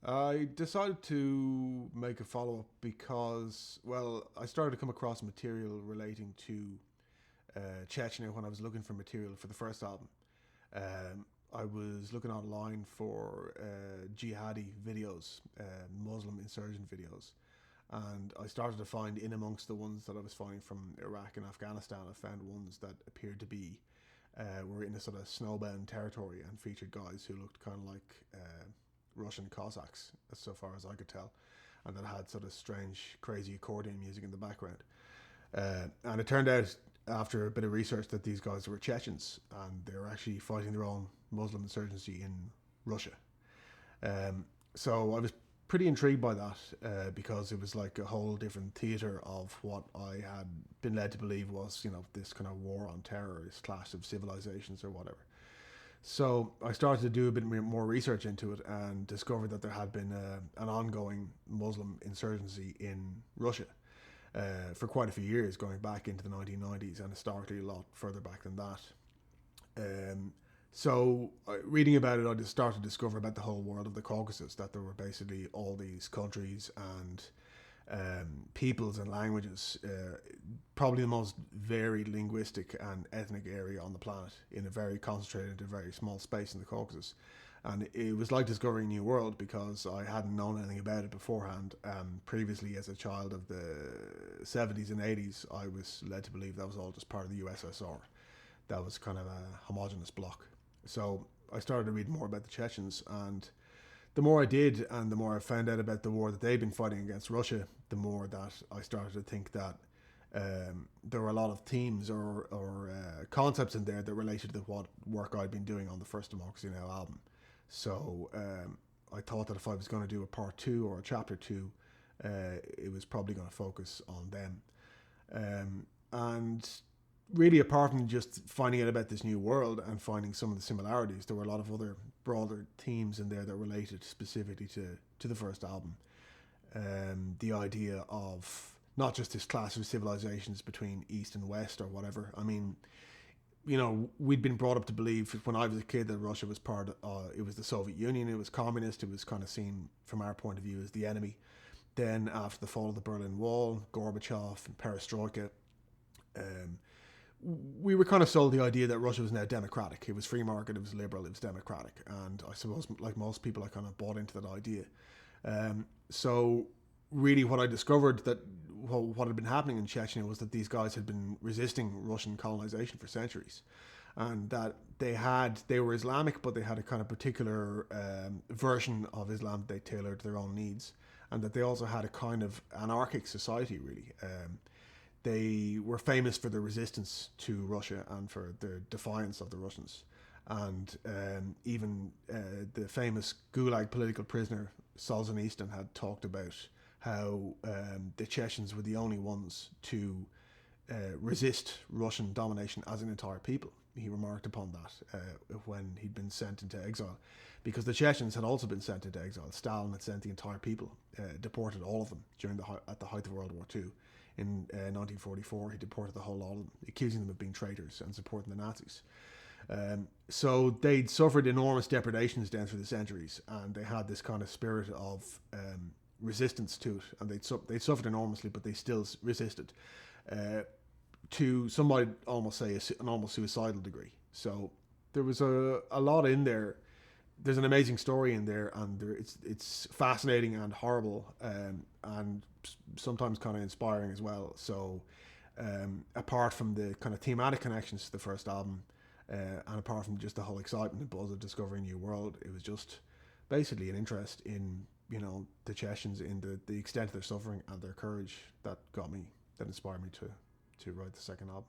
I decided to make a follow up because, well, I started to come across material relating to Chechnya when I was looking for material for the first album. I was looking online for jihadi videos, Muslim insurgent videos, and I started to find in amongst the ones that I was finding from Iraq and Afghanistan, I found ones that appeared to be were in a sort of snowbound territory and featured guys who looked kind of like Russian Cossacks, so far as I could tell, and that had sort of strange, crazy accordion music in the background. And it turned out after a bit of research that these guys were Chechens and they were actually fighting their own Muslim insurgency in Russia. So I was pretty intrigued by that because it was like a whole different theatre of what I had been led to believe was, this kind of war on terror, this clash of civilizations or whatever. So I started to do a bit more research into it and discovered that there had been an ongoing Muslim insurgency in Russia for quite a few years, going back into the 1990s and historically a lot further back than that. Reading about it, I just started to discover about the whole world of the Caucasus, that there were basically all these countries and peoples and languages, probably the most varied linguistic and ethnic area on the planet, in a very concentrated, a very small space in the Caucasus. And it was like discovering a new world because I hadn't known anything about it beforehand. Previously, as a child of the 70s and 80s, I was led to believe that was all just part of the USSR. That was kind of a homogenous bloc. So I started to read more about the Chechens, and the more I did and the more I found out about the war that they'd been fighting against Russia, the more that I started to think that there were a lot of themes or concepts in there that related to what work I'd been doing on the first Democracy Now album. So I thought that if I was going to do a part two or a chapter two, it was probably going to focus on them. And really, apart from just finding out about this new world and finding some of the similarities, there were a lot of other broader themes in there that related specifically to the first album. The idea of not just this clash of civilizations between East and West or whatever. I mean, we'd been brought up to believe when I was a kid that Russia was it was the Soviet Union, it was communist, it was kind of seen from our point of view as the enemy. Then after the fall of the Berlin Wall, Gorbachev and Perestroika, we were kind of sold the idea that Russia was now democratic. It was free market, it was liberal, it was democratic. And I suppose, like most people, I kind of bought into that idea. So really what I discovered what had been happening in Chechnya was that these guys had been resisting Russian colonization for centuries. And that they were Islamic, but they had a kind of particular version of Islam they tailored to their own needs. And that they also had a kind of anarchic society, really. They were famous for their resistance to Russia and for their defiance of the Russians. And even the famous Gulag political prisoner Solzhenitsyn had talked about how the Chechens were the only ones to resist Russian domination as an entire people. He remarked upon that when he'd been sent into exile, because the Chechens had also been sent into exile. Stalin had sent the entire people, deported all of them at the height of World War II. In 1944, he deported the whole lot of them, accusing them of being traitors and supporting the Nazis. So they'd suffered enormous depredations down through the centuries, and they had this kind of spirit of resistance to it, and they'd suffered enormously, but they still resisted. To some might almost say an almost suicidal degree. So there was a lot in there. There's an amazing story in there, and it's fascinating and horrible, and sometimes kind of inspiring as well. So apart from the kind of thematic connections to the first album, and apart from just the whole excitement and buzz of discovering a new world, it was just basically an interest in the Chechens, in the extent of their suffering and their courage that inspired me to write the second album.